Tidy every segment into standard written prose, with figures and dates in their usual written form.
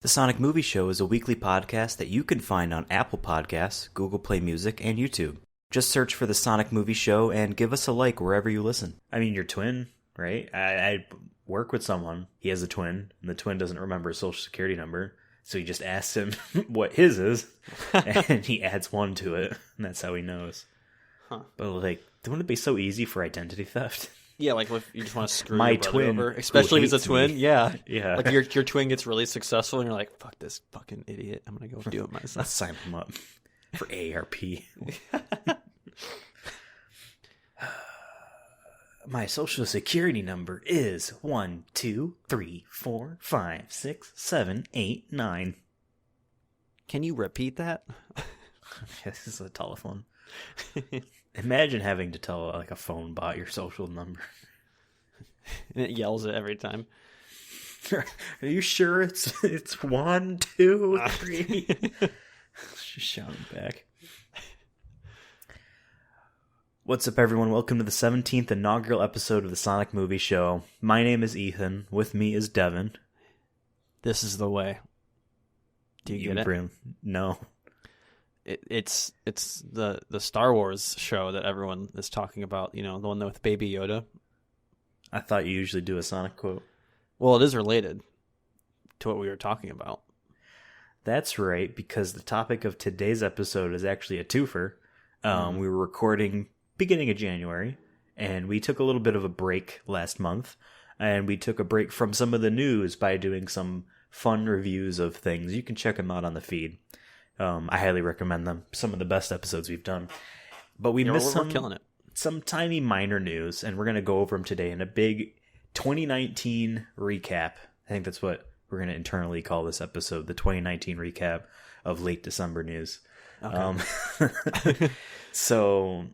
The Sonic Movie Show is a weekly podcast that you can find on Apple Podcasts, Google Play Music, and YouTube. Just search for The Sonic Movie Show and give us a like wherever you listen. I mean, your twin, right? I work with someone. He has a twin, and the twin doesn't remember his social security number. So he just asks him what his is, and he adds one to it, and that's how he knows. Huh. But, like, wouldn't it be so easy for identity theft? Yeah, like if you just want to screw my your brother twin over, especially if he's a twin. Me. Yeah, yeah. Like your twin gets really successful, and you're like, "Fuck this fucking idiot! I'm gonna go do it myself." Let's sign him up for AARP. My social security number is 1, 2, 3, 4, 5, 6, 7, 8, 9. Can you repeat that? This is a telephone. Imagine having to tell like a phone bot your social number. And it yells it every time. Are you sure it's 1, 2, 3? Just shouting back. What's up, everyone? Welcome to the 17th inaugural episode of the Sonic Movie Show. My name is Ethan. With me is Devin. This is the way. Do you get it? No. It's the Star Wars show that everyone is talking about. You know, the one with Baby Yoda. I thought you usually do a Sonic quote. Well, it is related to what we were talking about. That's right, because the topic of today's episode is actually a twofer. We were recording beginning of January, and we took a little bit of a break last month, and we took a break from some of the news by doing some fun reviews of things. You can check them out on the feed. I highly recommend them. Some of the best episodes we've done. But we missed we're killing it. Some tiny minor news, and we're going to go over them today in a big 2019 recap. I think that's what we're going to internally call this episode, the 2019 recap of late December news. Okay. So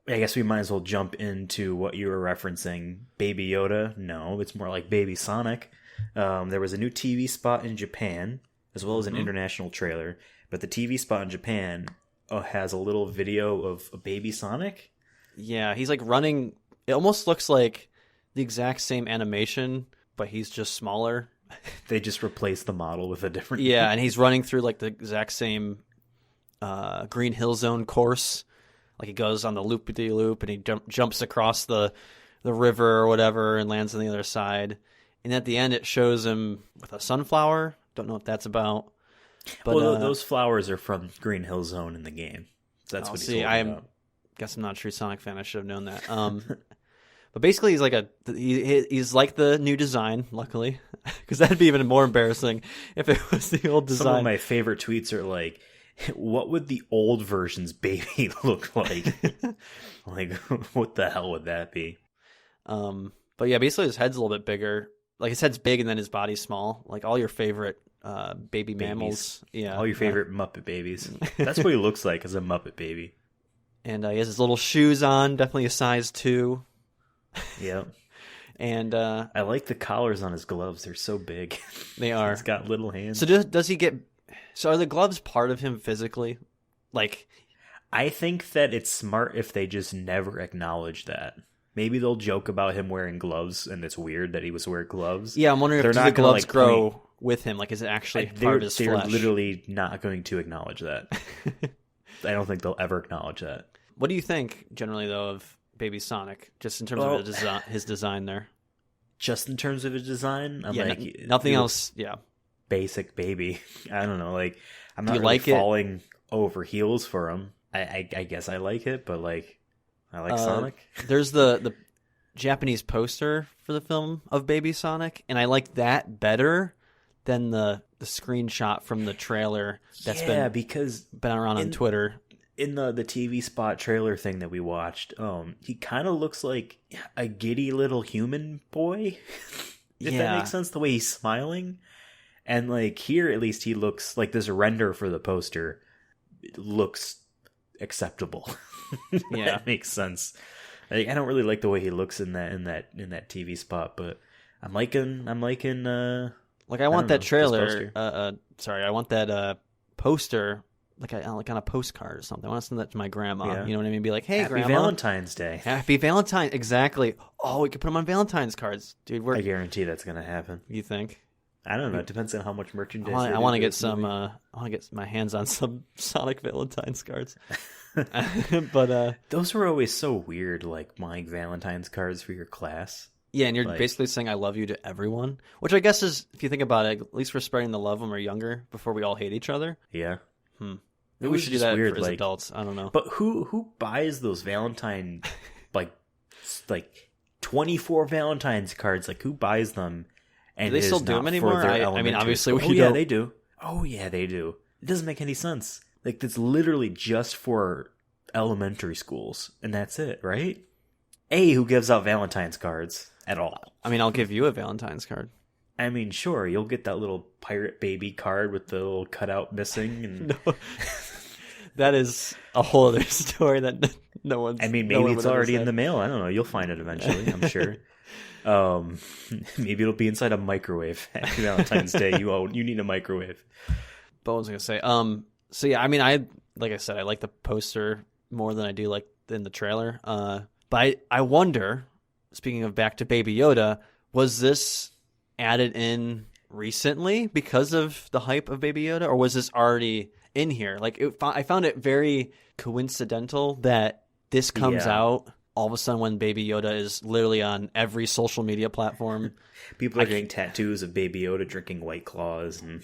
I guess we might as well jump into what you were referencing. Baby Yoda? No, it's more like Baby Sonic. There was a new TV spot in Japan, as well as an international trailer. But the TV spot in Japan has a little video of a Baby Sonic. Yeah, he's like running. It almost looks like the exact same animation, but he's just smaller. They just replaced the model with a different... Yeah, and he's running through like the exact same Green Hill Zone course. Like he goes on the loop-de-loop, and he jumps across the river or whatever and lands on the other side. And at the end, it shows him with a sunflower. Don't know what that's about. But, well, those flowers are from Green Hill Zone in the game. So that's what he's holding up. Guess I'm not a true Sonic fan. I should have known that. But basically, he's like he's like the new design. Luckily, because that'd be even more embarrassing if it was the old design. Some of my favorite tweets are like, "What would the old version's baby look like? Like, what the hell would that be?" But yeah, basically his head's a little bit bigger. Like his head's big and then his body's small. Like all your favorite baby mammals. Yeah, all your favorite Muppet babies. That's what he looks like as a Muppet baby. And he has his little shoes on, definitely a size 2. Yeah. And I like the collars on his gloves. They're so big. They are. He's got little hands. So does he get... So are the gloves part of him physically? Like... I think that it's smart if they just never acknowledge that. Maybe they'll joke about him wearing gloves, and it's weird that he was wearing gloves. Yeah, I'm wondering if the gloves grow with him. Like, is it actually part of his flesh? They're literally not going to acknowledge that. I don't think they'll ever acknowledge that. What do you think, generally, though, of Baby Sonic, just in terms of his design there? Just in terms of his design? Nothing else, yeah. Basic baby. I don't know, like, I'm not really falling over heels for him. I guess I like it, but, like, I like Sonic. There's the Japanese poster for the film of Baby Sonic, and I like that better than the screenshot from the trailer that's been around on Twitter. In the TV spot trailer thing that we watched, he kind of looks like a giddy little human boy. If that makes sense, the way he's smiling. And like here, at least he looks like this render for the poster looks acceptable. Yeah, that makes sense. Like, I don't really like the way he looks in that TV spot, but I'm liking. Like I want that trailer. I want that poster. Like on a postcard or something. I want to send that to my grandma. Yeah. You know what I mean? Be like, hey, Happy Grandma. Valentine's Day. Happy Valentine. Exactly. Oh, we could put them on Valentine's cards. Dude, I guarantee that's going to happen. You think? I don't know. It depends on how much merchandise. I want to get some. I want to get my hands on some Sonic Valentine's cards. But those were always so weird, like buying Valentine's cards for your class. Yeah, and you're basically saying "I love you" to everyone, which I guess is, if you think about it, at least we're spreading the love when we're younger before we all hate each other. Yeah. Maybe we should do that weird, as adults. I don't know. But who buys those Valentine, like 24 Valentine's cards? Like, who buys them? And do they still do them anymore? I mean, obviously we don't. Yeah, they do. Oh, yeah, they do. It doesn't make any sense. Like, it's literally just for elementary schools, and that's it, right? Who gives out Valentine's cards at all? I mean, I'll give you a Valentine's card. I mean, sure, you'll get that little pirate baby card with the little cutout missing. And No. That is a whole other story that no one's... I mean, maybe it's already in the mail. I don't know. You'll find it eventually, I'm sure. Maybe it'll be inside a microwave. Happy Valentine's Day. You need a microwave. But what was I going to say? So yeah, I mean, like I said, I like the poster more than I do like in the trailer. But I wonder, speaking of back to Baby Yoda, was this added in recently because of the hype of Baby Yoda, or was this already in here? Like, I found it very coincidental that this comes out all of a sudden when Baby Yoda is literally on every social media platform. People are getting tattoos of Baby Yoda drinking White Claws and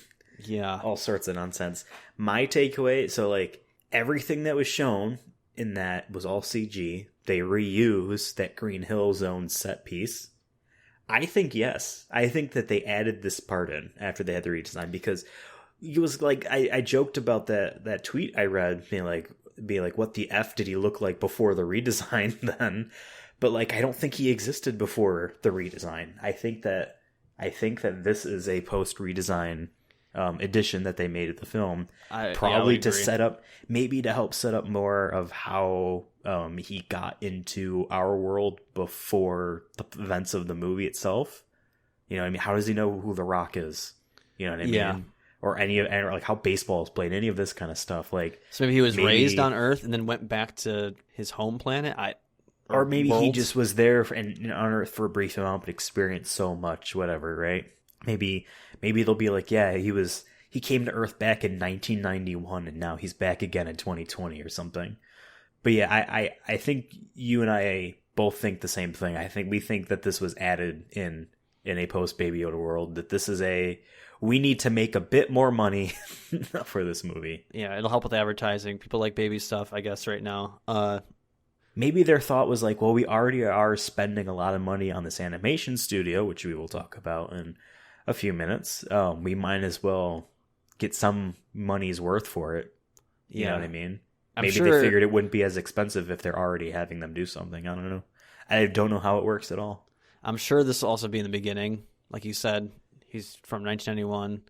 all sorts of nonsense. My takeaway, so like everything that was shown in that was all CG. They reused that Green Hill Zone set piece. I think yes. I think that they added this part in after they had the redesign, because it was like I joked about that tweet I read being like, what the F did he look like before the redesign then? But like, I don't think he existed before the redesign. I think that this is a post redesign edition that they made of the film, probably to set up, maybe to help set up more of how he got into our world before the events of the movie itself. You know what I mean? How does he know who The Rock is? You know what I mean? Yeah. Or or like how baseball is played, any of this kind of stuff. Like, so maybe he was raised on Earth and then went back to his home planet. Or maybe he just was there on Earth for a brief amount, but experienced so much, whatever, right? Maybe they'll be like, yeah, he came to Earth back in 1991, and now he's back again in 2020 or something. But yeah, I think you and I both think the same thing. We think that this was added in a post Baby Yoda world, that this is we need to make a bit more money for this movie. Yeah, it'll help with advertising. People like baby stuff, I guess, right now. Maybe their thought was like, well, we already are spending a lot of money on this animation studio, which we will talk about in a few minutes. We might as well get some money's worth for it. You know what I mean? Maybe they figured it wouldn't be as expensive if they're already having them do something. I don't know. I don't know how it works at all. I'm sure this will also be in the beginning. Like you said, he's from 1991.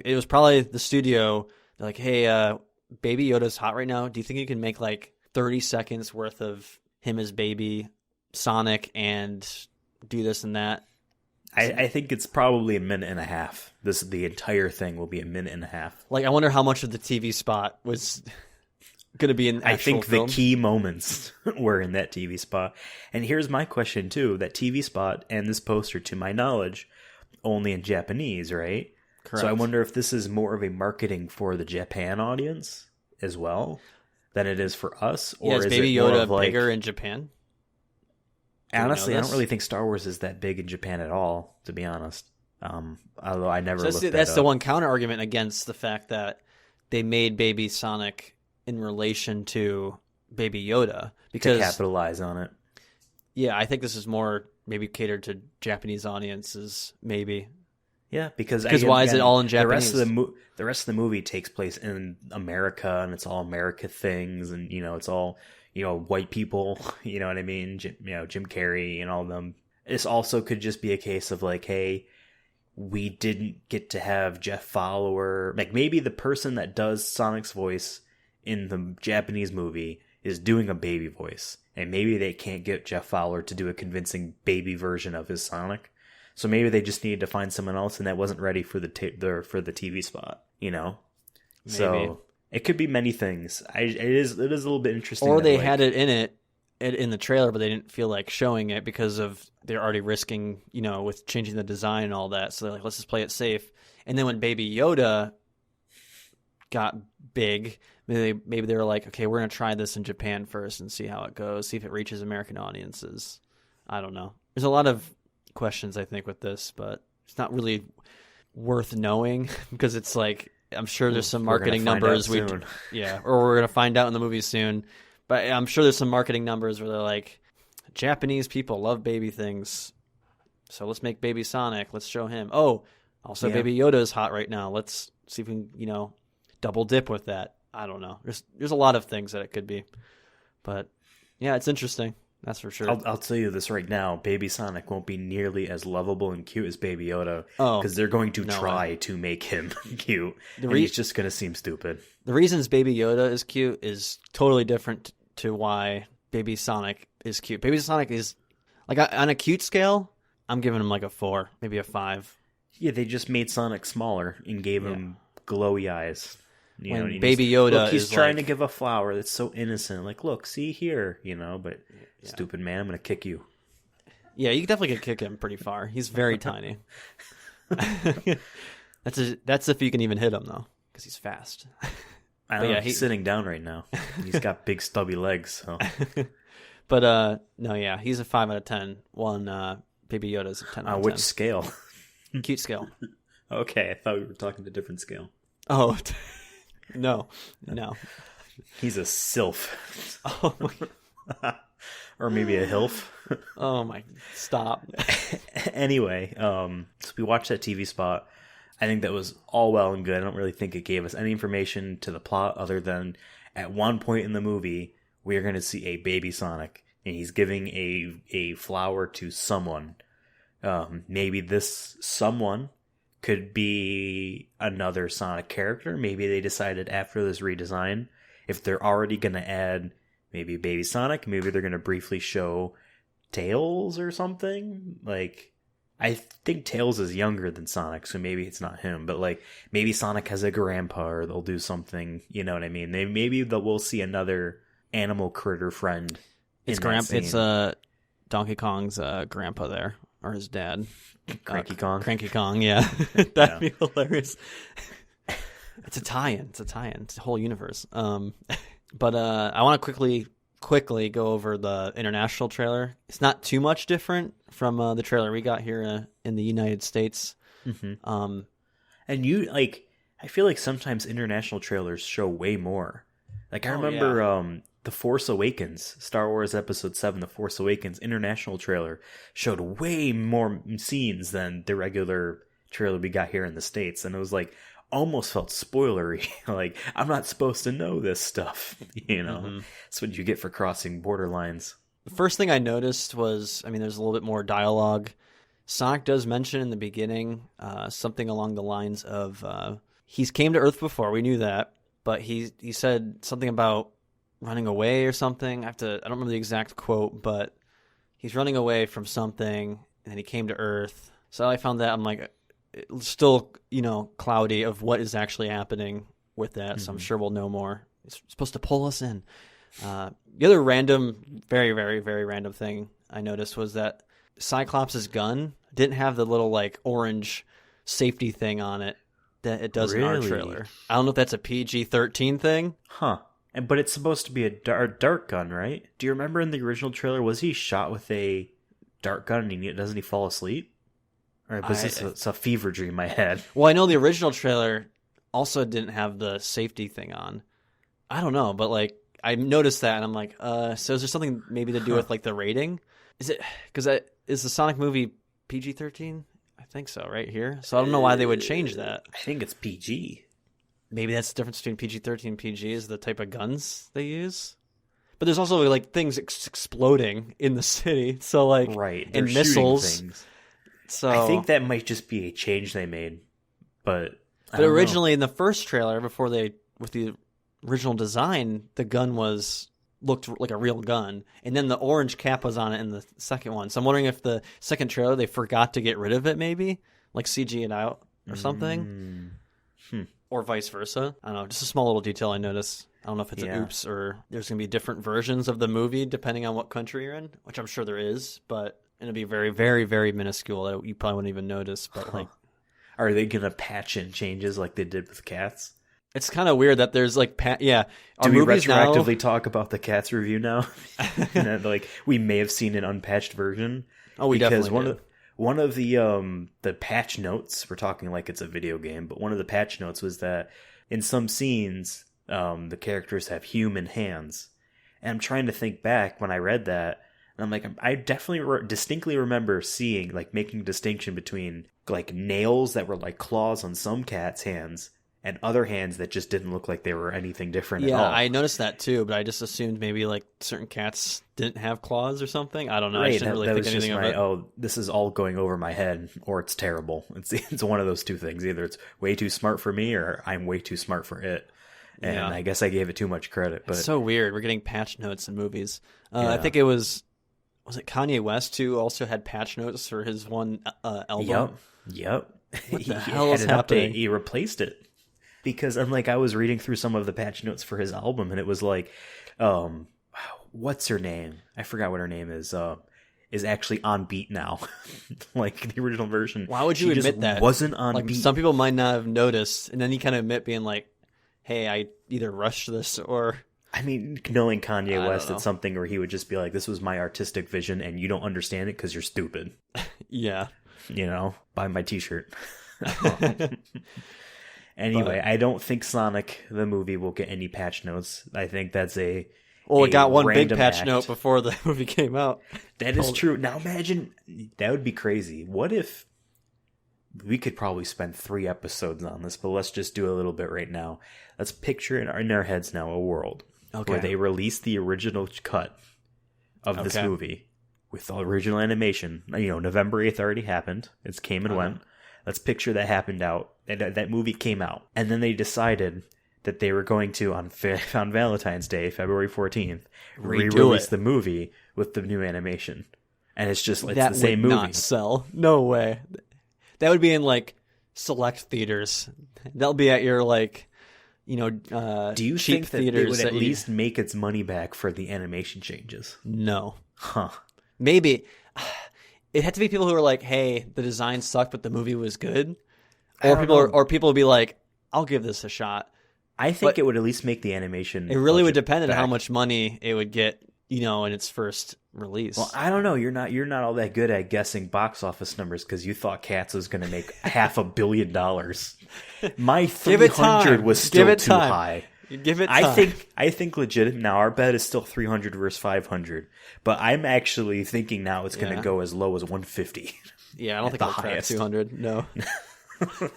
It was probably the studio. They're like, hey, Baby Yoda's hot right now. Do you think you can make like 30 seconds worth of him as Baby Sonic and do this and that? I think it's probably a minute and a half. The entire thing will be a minute and a half. Like, I wonder how much of the TV spot was going to be in actual film. The key moments were in that TV spot. And here's my question too: that TV spot and this poster, to my knowledge, only in Japanese, right? Correct. So I wonder if this is more of a marketing for the Japan audience as well than it is for us, or is Baby it more Yoda of like, bigger in Japan? Honestly, I don't really think Star Wars is that big in Japan at all, to be honest. Although I never looked that up. That's the one counter argument against the fact that they made Baby Sonic in relation to Baby Yoda, because to capitalize on it. Yeah, I think this is more maybe catered to Japanese audiences, maybe. Yeah, because why is it all in Japanese? The rest of the movie takes place in America, and it's all America things, and it's all white people. You know what I mean? Jim Carrey and all of them. This also could just be a case of like, hey, we didn't get to have Jeff Fowler. Like, maybe the person that does Sonic's voice in the Japanese movie is doing a baby voice, and maybe they can't get Jeff Fowler to do a convincing baby version of his Sonic. So maybe they just needed to find someone else, and that wasn't ready for the TV spot. Maybe. So it could be many things. It is a little bit interesting. Or they had it in it, it in the trailer, but they didn't feel like showing it because of they're already risking, with changing the design and all that. So they're like, let's just play it safe. And then when Baby Yoda got big, maybe they were like, okay, we're going to try this in Japan first and see how it goes, see if it reaches American audiences. I don't know. There's a lot of questions, I think, with this, but it's not really worth knowing because it's like, I'm sure there's some marketing numbers. Or we're going to find out in the movie soon. But I'm sure there's some marketing numbers where they're like, Japanese people love baby things, so let's make Baby Sonic. Let's show him. Oh, also Baby Yoda is hot right now. Let's see if we can, double dip with that. I don't know. There's a lot of things that it could be. But, yeah, it's interesting. That's for sure. I'll tell you this right now. Baby Sonic won't be nearly as lovable and cute as Baby Yoda because they're going to try to make him cute. And he's just going to seem stupid. The reasons Baby Yoda is cute is totally different to why Baby Sonic is cute. Baby Sonic is, like, on a cute scale, I'm giving him like a 4, maybe a 5. Yeah, they just made Sonic smaller and gave him glowy eyes. When Baby Yoda he's trying to give a flower that's so innocent. Like, look, see here, but stupid man, I'm going to kick you. Yeah, you definitely could kick him pretty far. He's very tiny. That's if you can even hit him, though, because he's fast. I don't know, he's sitting down right now. He's got big stubby legs. So. But, no, yeah, he's a 5 out of 10. Baby Yoda's a 10 out of 10. Which scale? Cute scale. Okay, I thought we were talking a different scale. Oh, no. He's a sylph. Oh, my. Or maybe a hilf. Oh, my. Stop. Anyway, so we watched that TV spot. I think that was all well and good. I don't really think it gave us any information to the plot other than at one point in the movie, we're going to see a baby Sonic, and he's giving a flower to someone. Maybe this someone could be another Sonic character. Maybe they decided after this redesign, if they're already going to add maybe Baby Sonic, maybe they're going to briefly show Tails or something. Like, I think Tails is younger than Sonic, so maybe it's not him. But, like, maybe Sonic has a grandpa, or they'll do something, you know what I mean? Maybe we'll see another animal critter friend. It's Donkey Kong's grandpa there, or his dad. Cranky Kong. Cranky Kong, yeah. That'd be hilarious. It's a tie-in. It's a whole universe. But I want to quickly go over the international trailer. It's not too much different from the trailer we got here in the United States. Mm-hmm. And I feel like sometimes international trailers show way more. Like, I remember The Force Awakens, Star Wars Episode 7, The Force Awakens international trailer showed way more scenes than the regular trailer we got here in the States. And it was like, almost felt spoilery. Like, I'm not supposed to know this stuff, Mm-hmm. That's what you get for crossing borderlines. The first thing I noticed was, there's a little bit more dialogue. Sonic does mention in the beginning something along the lines of, he's came to Earth before, we knew that, but he said something about running away or something. I don't remember the exact quote, but he's running away from something, and he came to Earth. So I found that, I'm like, it's still, cloudy of what is actually happening with that. Mm-hmm. So I'm sure we'll know more. It's supposed to pull us in. The other random, very, very, very random thing I noticed was that Cyclops' gun didn't have the little, like, orange safety thing on it that it does in our trailer. I don't know if that's a PG-13 thing. Huh. But it's supposed to be a dart gun, right? Do you remember in the original trailer, was he shot with a dart gun and doesn't he fall asleep? Or was this a fever dream I had? Well, I know the original trailer also didn't have the safety thing on. I don't know, but, like, I noticed that and I'm like, so is there something maybe to do with, like, the rating? Is it, because is the Sonic movie PG-13? I think so, right here. So I don't know why they would change that. I think it's PG. Maybe that's the difference between PG-13 and PG is the type of guns they use. But there's also, like, things exploding in the city. So, like, right, and missiles. Things. So I think that might just be a change they made. But originally in the first trailer, with the original design, the gun looked like a real gun. And then the orange cap was on it in the second one. So I'm wondering if the second trailer, they forgot to get rid of it maybe? Like CG it out or something? or vice versa. I don't know, just a small little detail I noticed. I don't know if it's an oops or there's going to be different versions of the movie depending on what country you're in, which I'm sure there is, but it'll be very, very, very minuscule that you probably wouldn't even notice. But like, are they going to patch in changes like they did with Cats? it's kind of weird that there's like, Do we retroactively talk about the Cats review now? And like we may have seen an unpatched version. Oh, we definitely did. One of the patch notes, we're talking like it's a video game, but one of the patch notes was that in some scenes, the characters have human hands. And I'm trying to think back when I read that, and I'm like, I definitely distinctly remember seeing, like, making a distinction between, like, nails that were like claws on some cats' hands and other hands that just didn't look like they were anything different at all. Yeah, I noticed that too, but I just assumed maybe like certain cats didn't have claws or something. I don't know. Right, I didn't really think anything of it. Oh, this is all going over my head, or it's terrible. It's one of those two things. Either it's way too smart for me, or I'm way too smart for it. And I guess I gave it too much credit. But it's so weird. We're getting patch notes in movies. I think it was it Kanye West who also had patch notes for his one album? Yep. What the hell is happening? He replaced it. Because I was reading through some of the patch notes for his album, and it was like, what's her name? I forgot what her name is actually on beat now. Like the original version. Why would you admit that? Wasn't on beat. Some people might not have noticed, and then he kind of admit being like, hey, I either rushed this or... I mean, knowing Kanye West, it's something where he would just be like, this was my artistic vision, and you don't understand it because you're stupid. Yeah. Buy my t-shirt. Anyway, I don't think Sonic the movie will get any patch notes. I think that's it got one big patch note before the movie came out. That is true. Now imagine, that would be crazy. What if we could probably spend 3 episodes on this, but let's just do a little bit right now. Let's picture in our heads now a world where they release the original cut of this movie with the original animation. November 8th already happened. It came and went. Let's picture that happened out. That movie came out. And then they decided that they were going to, on Valentine's Day, February 14th, re-release the movie with the new animation. And it's the same movie. That would not sell. No way. That would be in, like, select theaters. That'll be at your, like, do you cheap think that theaters it would at least make its money back for the animation changes? No. Huh. Maybe. It had to be people who were like, hey, the design sucked, but the movie was good. Or people would be like, I'll give this a shot. I think it would at least make the animation. It really would depend on how much money it would get, in its first release. Well, I don't know. You're not all that good at guessing box office numbers because you thought Cats was going to make $500 million. My 300 was still too high. Give it time. I think legit. Now our bet is still 300 versus 500, but I'm actually thinking now it's going to go as low as 150. Yeah, I don't think it'll crack 200. No.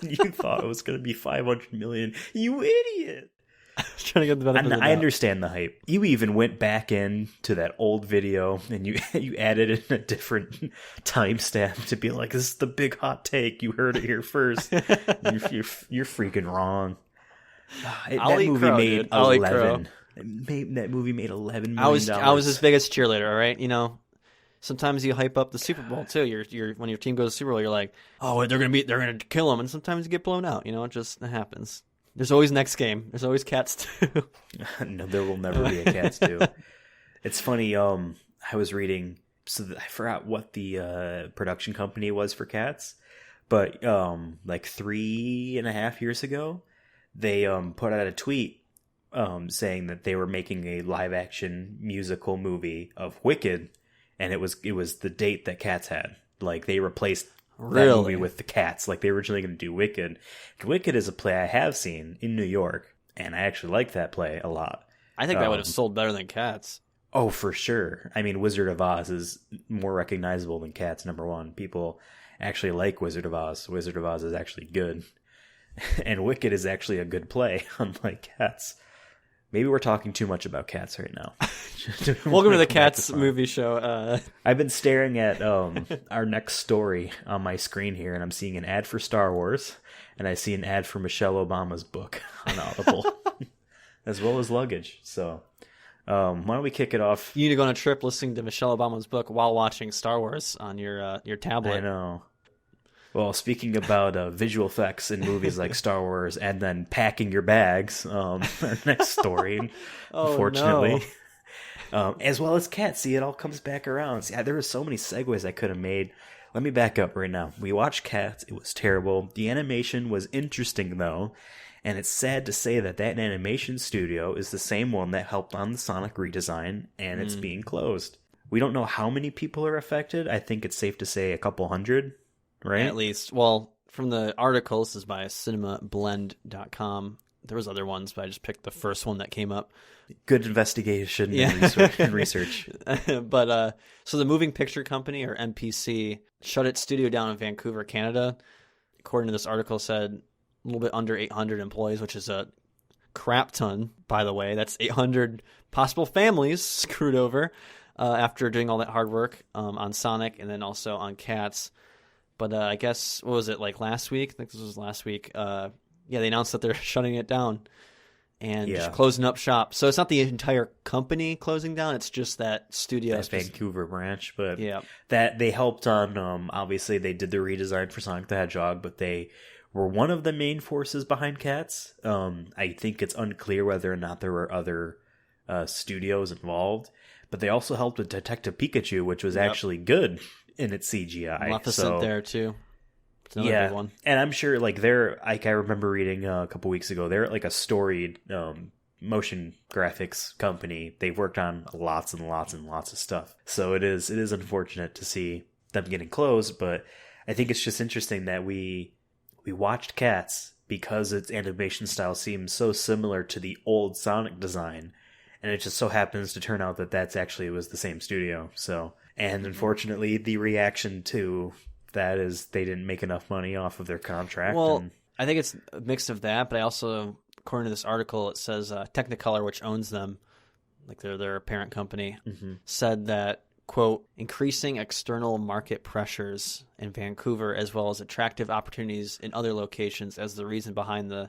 You thought it was going to be 500 million. You idiot. I was trying to get the benefit of the doubt. I understand the hype. You even went back into that old video and you added in a different timestamp to be like, this is the big hot take. You heard it here first. You're freaking wrong. That movie made 11. That movie made $11 million. I was his biggest cheerleader, all right? Sometimes you hype up the Super Bowl too. You're when your team goes to the Super Bowl, you're like, oh, they're gonna kill him, and sometimes you get blown out. It happens. There's always next game. There's always Cats 2. No, there will never be a Cats 2. It's funny. I was reading, I forgot what the production company was for Cats, but like 3.5 years ago, they put out a tweet saying that they were making a live action musical movie of Wicked, and it was the date that Cats had. Like they replaced that movie with the Cats. Like they were originally going to do Wicked. Wicked is a play I have seen in New York, and I actually like that play a lot. I think that would have sold better than Cats. Oh, for sure. I mean, Wizard of Oz is more recognizable than Cats, number one. People actually like Wizard of Oz. Wizard of Oz is actually good. And Wicked is actually a good play, unlike Cats. Maybe we're talking too much about Cats right now. Welcome to the Cats movie show. I've been staring at our next story on my screen here, and I'm seeing an ad for Star Wars, and I see an ad for Michelle Obama's book on Audible, as well as luggage. So why don't we kick it off? You need to go on a trip listening to Michelle Obama's book while watching Star Wars on your tablet. I know. Well, speaking about visual effects in movies like Star Wars and then packing your bags, our next story, Oh, unfortunately. no. As well as Cats. See, it all comes back around. See, there were so many segues I could have made. Let me back up right now. We watched Cats. It was terrible. The animation was interesting, though. And it's sad to say that animation studio is the same one that helped on the Sonic redesign, and it's being closed. We don't know how many people are affected. I think it's safe to say a couple hundred, right? At least. Well, from the article, this is by cinemablend.com. There was other ones, but I just picked the first one that came up. Good investigation and research. But so the Moving Picture Company, or MPC, shut its studio down in Vancouver, Canada. According to this article, said a little bit under 800 employees, which is a crap ton, by the way. That's 800 possible families screwed over after doing all that hard work on Sonic and then also on Cats. But I guess, what was it, like last week? I think this was last week. They announced that they're shutting it down and just closing up shop. So it's not the entire company closing down. It's just that studio. That Vancouver branch. But yeah, that they helped on, obviously they did the redesign for Sonic the Hedgehog, but they were one of the main forces behind Cats. I think it's unclear whether or not there were other studios involved. But they also helped with Detective Pikachu, which was actually good in its CGI. Maleficent there too. It's another big one. And I'm sure I remember reading a couple weeks ago, they're like a storied motion graphics company. They've worked on lots and lots and lots of stuff. So it is unfortunate to see them getting closed, but I think it's just interesting that we watched Cats because its animation style seems so similar to the old Sonic design. And it just so happens to turn out that was the same studio. So, and unfortunately, the reaction to that is they didn't make enough money off of their contract. Well, I think it's a mix of that, but I also, according to this article, it says Technicolor, which owns them, like they're their parent company, said that, quote, increasing external market pressures in Vancouver as well as attractive opportunities in other locations as the reason behind the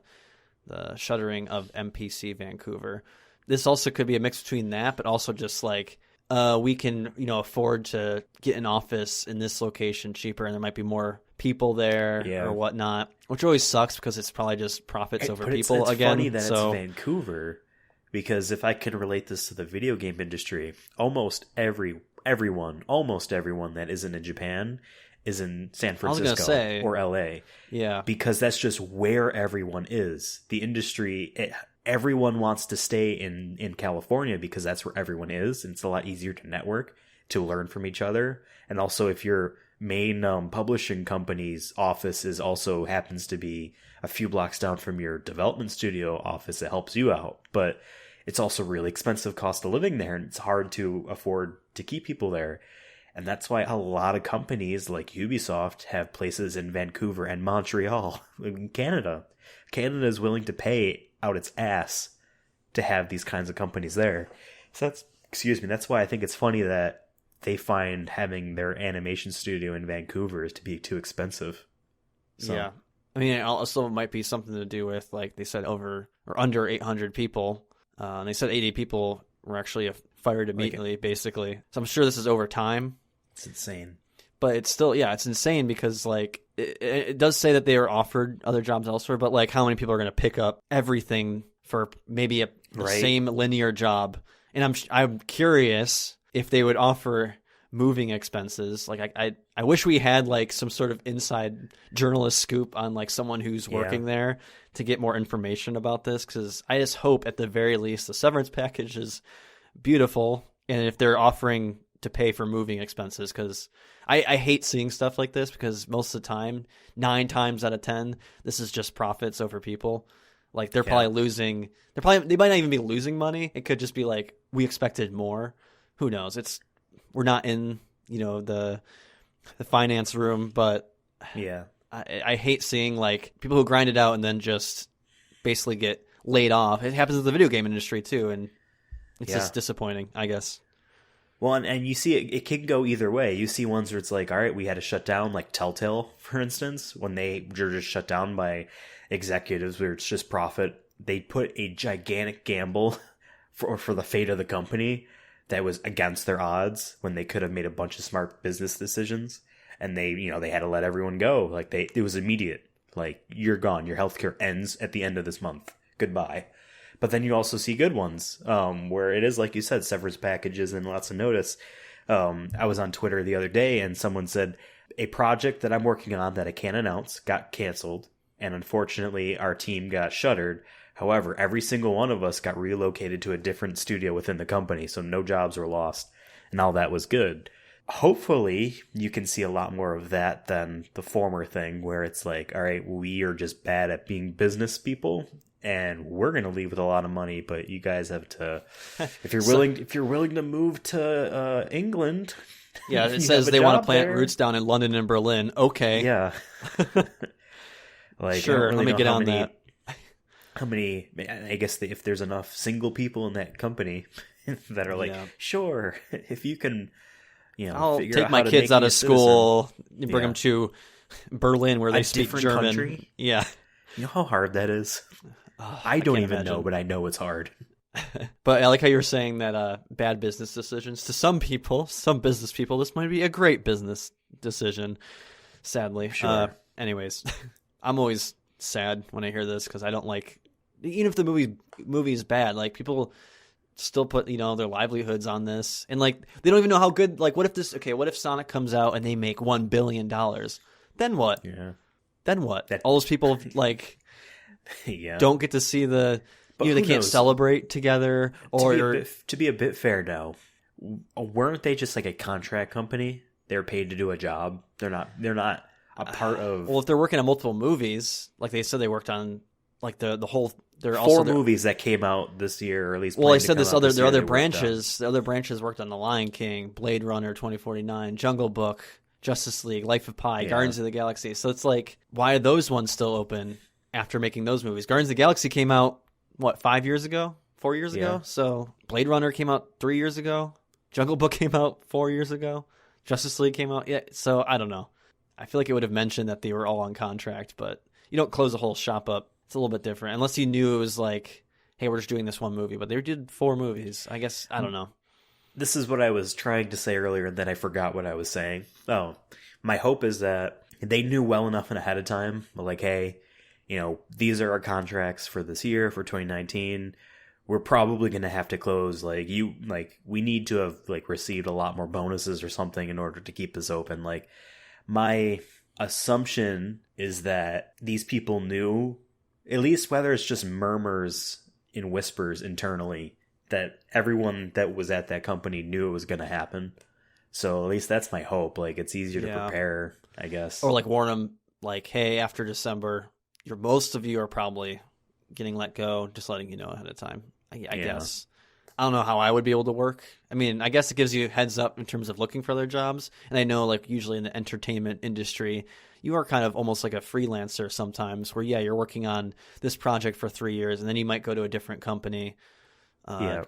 shuttering of MPC Vancouver. This also could be a mix between that, but also just like we can, afford to get an office in this location cheaper, and there might be more people there or whatnot, which always sucks because it's probably just profits over people. It's again. Funny that it's Vancouver, because if I could relate this to the video game industry, almost everyone that isn't in Japan is in San Francisco or LA. Yeah, because that's just where everyone is. The industry. Everyone wants to stay in California because that's where everyone is. And it's a lot easier to network, to learn from each other. And also if your main publishing company's office also happens to be a few blocks down from your development studio office, it helps you out. But it's also really expensive cost of living there, and it's hard to afford to keep people there. And that's why a lot of companies like Ubisoft have places in Vancouver and Montreal in Canada. Canada is willing to pay out its ass to have these kinds of companies there. So that's why I think it's funny that they find having their animation studio in Vancouver is to be too expensive. So. Yeah. I mean, it also might be something to do with, like they said, over or under 800 people. And they said 80 people were actually fired immediately, basically. So I'm sure this is over time. It's insane. But it's still, it's insane because, like, it does say that they were offered other jobs elsewhere, but, like, how many people are going to pick up everything for maybe the same linear job? And I'm curious if they would offer moving expenses. Like, I wish we had, like, some sort of inside journalist scoop on, like, someone who's working there to get more information about this, because I just hope, at the very least, the severance package is beautiful, and if they're offering to pay for moving expenses, because I hate seeing stuff like this, because most of the time, 9 times out of 10, this is just profits over people. Like, they're probably losing. They might not even be losing money. It could just be like, we expected more. Who knows? We're not in the finance room, but I hate seeing, like, people who grind it out and then just basically get laid off. It happens in the video game industry too, and it's just disappointing, I guess. Well, and you see it can go either way. You see ones where it's like, all right, we had to shut down, like Telltale, for instance, when they were just shut down by executives where it's just profit. They put a gigantic gamble for the fate of the company that was against their odds when they could have made a bunch of smart business decisions. and they had to let everyone go. Like it was immediate. Like, you're gone. Your healthcare ends at the end of this month. Goodbye. But then you also see good ones, where it is, like you said, severance packages and lots of notice. I was on Twitter the other day, and someone said, a project that I'm working on that I can't announce got canceled, and unfortunately our team got shuttered. However, every single one of us got relocated to a different studio within the company, so no jobs were lost, and all that was good. Hopefully, you can see a lot more of that than the former thing, where it's like, all right, we are just bad at being business people, and we're going to leave with a lot of money, but you guys have to, if you're willing to move to England. Yeah, it says they want to plant roots down in London and Berlin. Okay. Yeah. Like, sure, let me get on that. How many, I guess if there's enough single people in that company that are like, sure, if you can, I'll figure take out my how to kids make out me of a school, citizen. bring them to Berlin where they speak different German. Country? Yeah. You know how hard that is? I don't even know, but I know it's hard. But I like how you're saying that bad business decisions, to some people, some business people, this might be a great business decision, sadly. Sure. Anyways, I'm always sad when I hear this because I don't like, even if the movie is bad, like, people still put their livelihoods on this, and like, they don't even know how good, like, what if Sonic comes out and they make $1 billion, then what? Yeah. Then what? All those people like don't get to see the but they can't celebrate together, or to be a bit fair now, weren't they just like a contract company? They're paid to do a job. They're not a part of. Well, if they're working on multiple movies, like they said they worked on, like the whole. There are four movies that came out this year, or at least. Well, I said there are other branches. The other branches worked on The Lion King, Blade Runner 2049, Jungle Book, Justice League, Life of Pi, Guardians of the Galaxy. So it's like, why are those ones still open after making those movies? Guardians of the Galaxy came out, what, 5 years ago? 4 years ago? So Blade Runner came out 3 years ago. Jungle Book came out 4 years ago. Justice League came out. Yeah, so I don't know. I feel like it would have mentioned that they were all on contract, but you don't close a whole shop up. It's a little bit different. Unless you knew it was like, hey, we're just doing this one movie. But they did 4 movies. I guess, I don't know. This is what I was trying to say earlier, and then I forgot what I was saying. Oh, my hope is that they knew well enough and ahead of time, like, hey, these are our contracts for this year, for 2019. We're probably going to have to close. We need to have received a lot more bonuses or something in order to keep this open. Like, my assumption is that these people knew, at least whether it's just murmurs and whispers internally, that everyone that was at that company knew it was going to happen. So at least that's my hope. Like, it's easier to prepare, I guess. Or like warn them, like, hey, after December, most of you are probably getting let go, just letting you know ahead of time. I guess. I don't know how I would be able to work. I mean, I guess it gives you a heads up in terms of looking for other jobs. And I know, like, usually in the entertainment industry, you are kind of almost like a freelancer sometimes, where, you're working on this project for 3 years, and then you might go to a different company. But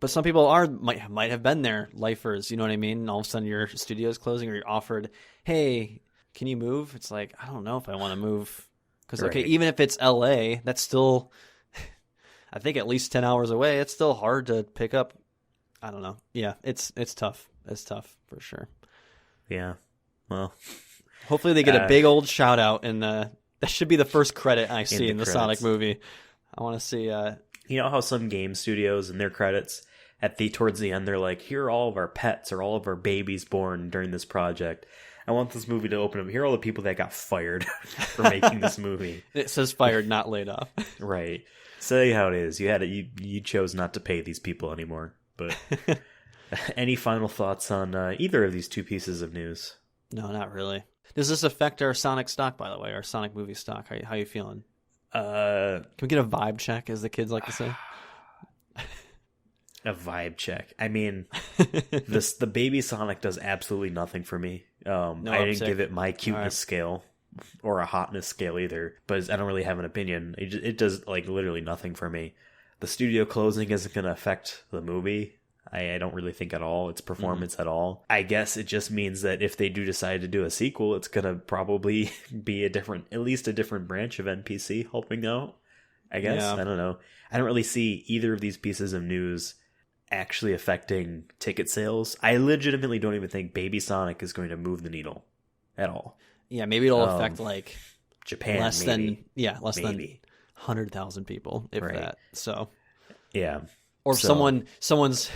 some people might have been there, lifers, you know what I mean? And all of a sudden your studio is closing, or you're offered, hey, can you move? It's like, I don't know if I want to move. Because, okay, even if it's LA, that's still, I think, at least 10 hours away. It's still hard to pick up. I don't know. Yeah, it's tough. It's tough for sure. Yeah. Well, hopefully they get a big old shout out, and that should be the first credit I see in the Sonic movie. I want to see. You know how some game studios in their credits towards the end, they're like, here are all of our pets or all of our babies born during this project. I want this movie to open up. Here are all the people that got fired for making this movie. It says fired, not laid off. Right. Say how it is. You chose not to pay these people anymore. But any final thoughts on either of these two pieces of news? No, not really. Does this affect our Sonic stock, by the way, our Sonic movie stock? How you feeling? Can we get a vibe check, as the kids like to say? A vibe check. I mean, the baby Sonic does absolutely nothing for me. I didn't give it my cuteness scale or a hotness scale either, but I don't really have an opinion. It does literally nothing for me. The studio closing isn't going to affect the movie. I don't really think at all, its performance at all. I guess it just means that if they do decide to do a sequel, it's going to probably be at least a different branch of NPC helping out. I guess. Yeah. I don't know. I don't really see either of these pieces of news actually affecting ticket sales. I legitimately don't even think Baby Sonic is going to move the needle at all. Yeah, maybe it'll affect like Japan, less maybe. than 100,000 people, if that. So yeah, or someone's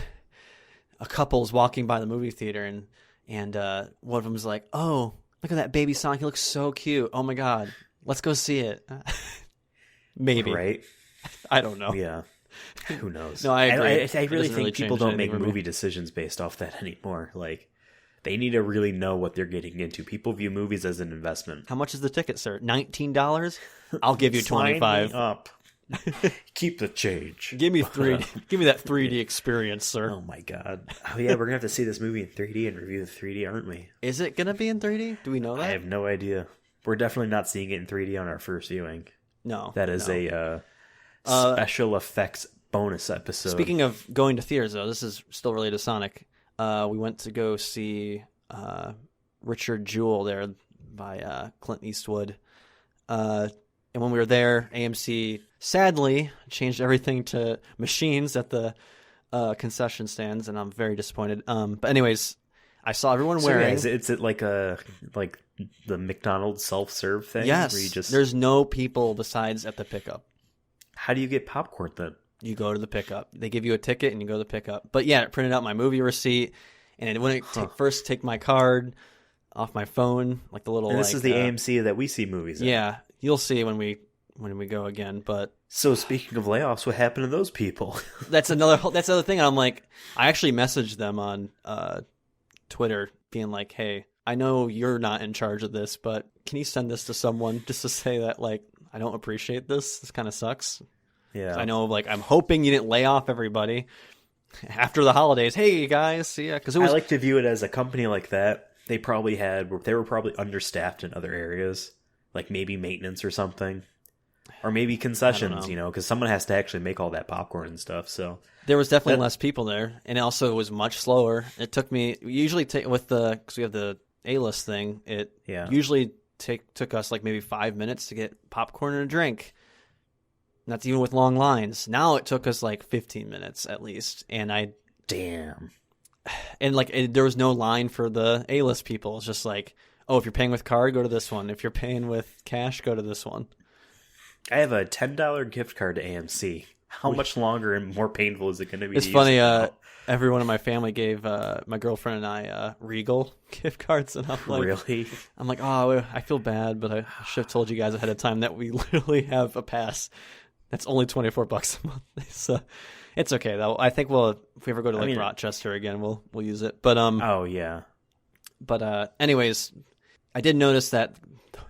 a couple's walking by the movie theater and one of them's like, "Oh, look at that Baby Sonic! He looks so cute. Oh my god, let's go see it." Maybe, right? I don't know. Yeah, who knows? No, I agree. I really think people don't make anything for me. movie decisions based off that anymore. Like, they need to really know what they're getting into. People view movies as an investment. How much is the ticket, sir? $19? I'll give you Sign 25. me up. Keep the change. Give me 3D. Give me that 3D experience, sir. Oh my god. Oh yeah, we're gonna have to see this movie in 3D and review the 3D, aren't we? Is it gonna be in 3D? Do we know that? I have no idea. We're definitely not seeing it in 3D on our first viewing. No. That is a special effects bonus episode. Speaking of going to theaters, though, this is still related to Sonic. We went to go see Richard Jewell there by Clint Eastwood. And when we were there, AMC sadly changed everything to machines at the concession stands, and I'm very disappointed. But anyways, I saw everyone wearing. Is it like the McDonald's self-serve thing? Yes. Where you just... There's no people besides at the pickup. How do you get popcorn then? You go to the pickup. They give you a ticket and you go to the pickup. But yeah, it printed out my movie receipt, and it wouldn't first take my card off my phone, like the little. And this is the AMC that we see movies at. Yeah, you'll see when we go again. But so speaking of layoffs, what happened to those people? that's another thing. I'm like, I actually messaged them on Twitter, being like, "Hey, I know you're not in charge of this, but can you send this to someone just to say that, like, I don't appreciate this. This kind of sucks." Yeah, I know. Like, I'm hoping you didn't lay off everybody after the holidays. Hey guys, see ya. Because I like to view it as a company like that. They were probably understaffed in other areas, like maybe maintenance or something, or maybe concessions. Because someone has to actually make all that popcorn and stuff. So there was definitely less people there, and also it was much slower. It took me usually because we have the A-list thing. It usually took us like maybe 5 minutes to get popcorn and a drink. And that's even with long lines. Now it took us like 15 minutes at least, and damn. And like there was no line for the A-list people. It's just like, oh, if you're paying with card, go to this one. If you're paying with cash, go to this one. I have a $10 gift card to AMC. How much longer and more painful is it going to be? It's funny. Everyone in my family gave my girlfriend and I Regal gift cards, and I'm like, really? I'm like, oh, I feel bad, but I should have told you guys ahead of time that we literally have a pass that's only $24 a month. So it's okay though. I think if we ever go to Rochester again, we'll use it. But oh yeah. But anyways, I did notice that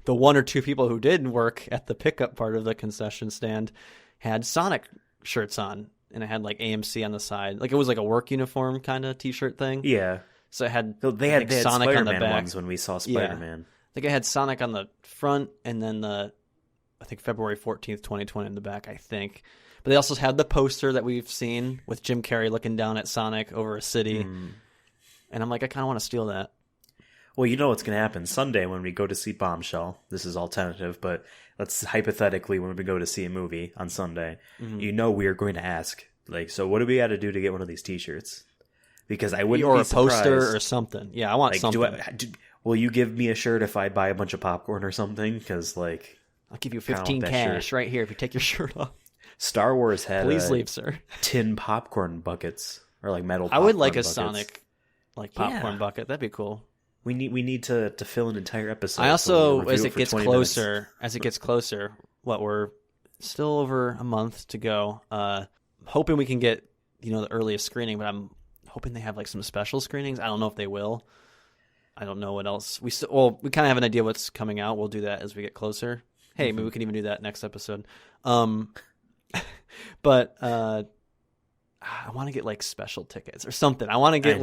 the one or two people who did work at the pickup part of the concession stand had Sonic shirts on, and it had like AMC on the side. Like it was like a work uniform kind of t-shirt thing. Yeah. So it had they had Sonic Spider-Man on the back ones when we saw Spider-Man. I think it had Sonic on the front, and then I think February 14th, 2020 in the back, I think. But they also had the poster that we've seen with Jim Carrey looking down at Sonic over a city. And I'm like, I kind of want to steal that. Well, you know what's going to happen Sunday when we go to see Bombshell. This is all tentative, but let's hypothetically, when we go to see a movie on Sunday, we are going to ask, like, so what do we got to do to get one of these T-shirts? Because I wouldn't be surprised. Or a poster or something. Yeah, I want something. Will you give me a shirt if I buy a bunch of popcorn or something? Because, like, I'll give you 15 cash right here if you take your shirt off. Star Wars had Please leave, sir. tin popcorn buckets or like metal popcorn I would like a buckets. Sonic popcorn bucket. That'd be cool. We need to fill an entire episode. I also, as it gets closer, we're still over a month to go. Hoping we can get the earliest screening, but I'm hoping they have like some special screenings. I don't know if they will. I don't know what else. We kind of have an idea what's coming out. We'll do that as we get closer. Hey, maybe we can even do that next episode. But I want to get like special tickets or something. I want to get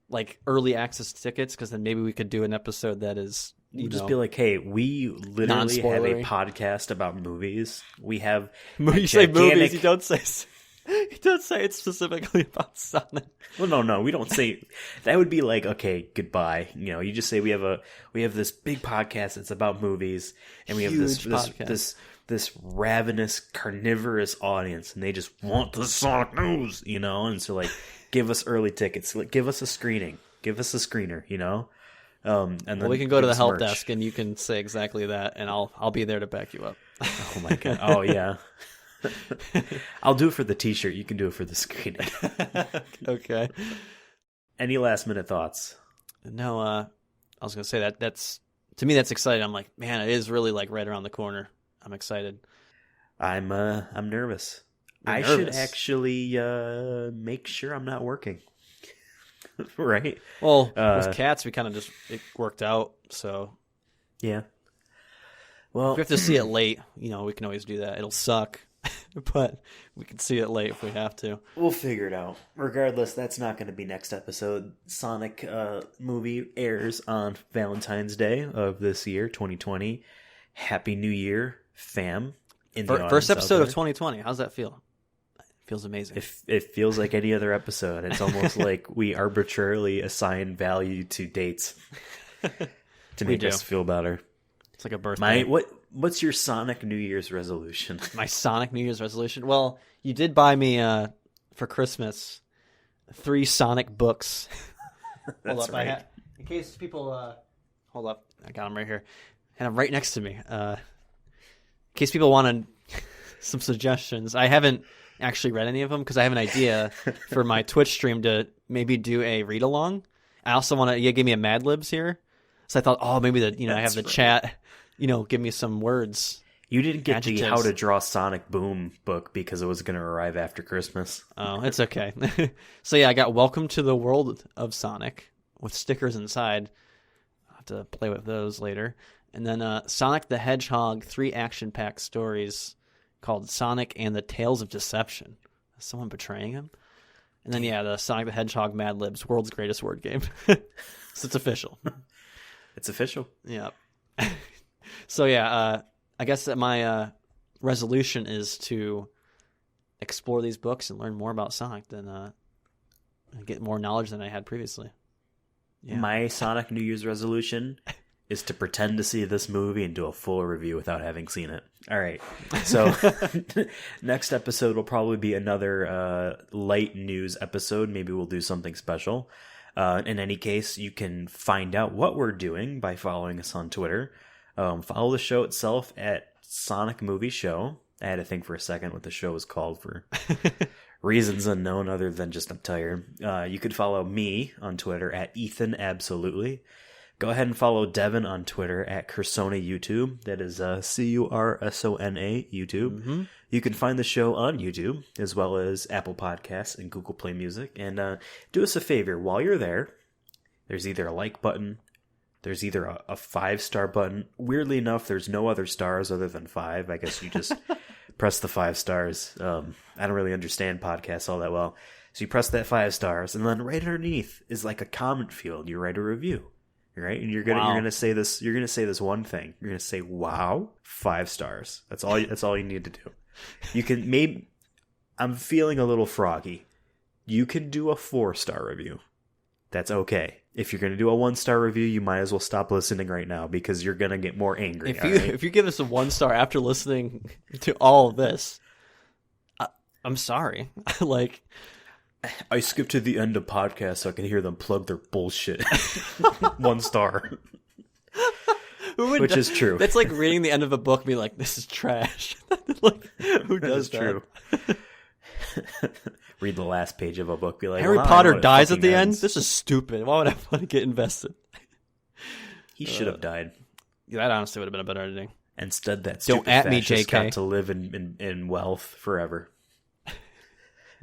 like early access tickets, because then maybe we could do an episode that is just be like, hey, we literally have a podcast about movies. We have you say movies, you don't say it's specifically about Sonic. Well, no, we don't say that. Would be like, okay, goodbye. You just say we have this big podcast that's about movies, and we have this this ravenous, carnivorous audience, and they just want the Sonic news, you know? And so, like, give us early tickets. Like, give us a screening. Give us a screener, you know? And then we can go to the help merch. desk, and you can say exactly that, and I'll be there to back you up. Oh, my God. Oh, yeah. I'll do it for the t-shirt. You can do it for the screening. Okay. Any last-minute thoughts? No, I was going to say that's... To me, that's exciting. I'm like, man, it is really like right around the corner. I'm excited. I'm nervous. You're I nervous. should actually make sure I'm not working. Right? Well, with cats, we kind of it worked out. So yeah. Well, if we have to see it late, we can always do that. It'll suck, but we can see it late if we have to. we'll figure it out. Regardless, that's not going to be next episode. Sonic movie airs on Valentine's Day of this year, 2020. Happy New Year, fam. In the First audience episode out of there. 2020. How's that feel? It feels amazing. It feels like any other episode. It's almost like we arbitrarily assign value to dates to make us feel better. It's like a birthday. What's your Sonic New Year's resolution? My Sonic New Year's resolution? Well, you did buy me for Christmas 3 Sonic books. Hold That's up, right. in case people hold up, I got them right here, and I'm right next to me. In case people wanted some suggestions, I haven't actually read any of them because I have an idea for my Twitch stream to maybe do a read along. I also want to. You gave me a Mad Libs here, so I thought, maybe I have the chat. Give me some words. You didn't get Adjectives. the How to Draw Sonic Boom book because it was going to arrive after Christmas. Oh, it's okay. So yeah, I got Welcome to the World of Sonic with stickers inside. I'll have to play with those later. And then Sonic the Hedgehog 3 action-packed stories called Sonic and the Tales of Deception. Is someone betraying him? And then the Sonic the Hedgehog Mad Libs, world's greatest word game. So it's official. It's official. Yeah. So I guess that my resolution is to explore these books and learn more about Sonic and get more knowledge than I had previously. Yeah. My Sonic New Year's resolution is to pretend to see this movie and do a full review without having seen it. All right. So next episode will probably be another light news episode. Maybe we'll do something special. In any case, you can find out what we're doing by following us on Twitter. Follow the show itself at Sonic Movie Show. I had to think for a second what the show was called for reasons unknown other than just I'm tired. You could follow me on Twitter at Ethan Absolutely. Go ahead and follow Devin on Twitter at Cursona YouTube. That is Cursona YouTube. Mm-hmm. You can find the show on YouTube as well as Apple Podcasts and Google Play Music. And do us a favor. While you're there, there's either a like button, there's either a 5-star button. Weirdly enough, there's no other stars other than 5. I guess you just press the 5 stars. I don't really understand podcasts all that well. So you press that 5 stars, and then right underneath is like a comment field. You write a review. Right, and you're gonna say this. You're gonna say this one thing. You're gonna say, "Wow, 5 stars." That's all you need to do. You can maybe. I'm feeling a little froggy. You can do a 4-star review. That's okay. If you're gonna do a 1-star review, you might as well stop listening right now because you're gonna get more angry. If you give us a 1-star after listening to all of this, I'm sorry. Like. I skipped to the end of podcast so I can hear them plug their bullshit. 1 star. Which is true. That's like reading the end of a book and be like, this is trash. Like, who does that? True. Read the last page of a book, be like, Harry well, Potter dies at the ends. end? This is stupid. Why would I want to get invested? He should have died. Yeah, that honestly would have been a better editing. Instead, that Don't stupid at me, fascist JK. got to live in wealth forever.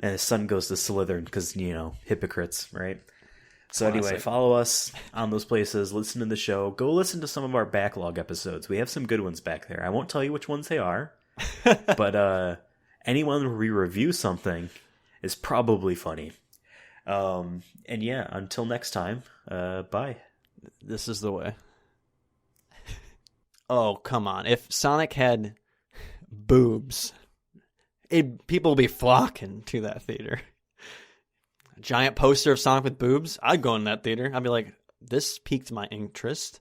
And his son goes to Slytherin because, hypocrites, right? So anyway, follow us on those places. Listen to the show. Go listen to some of our backlog episodes. We have some good ones back there. I won't tell you which ones they are. But anyone where we review something is probably funny. And yeah, until next time, bye. This is the way. Oh, come on. If Sonic had boobs... people will be flocking to that theater. A giant poster of Sonic with boobs. I'd go in that theater. I'd be like, this piqued my interest.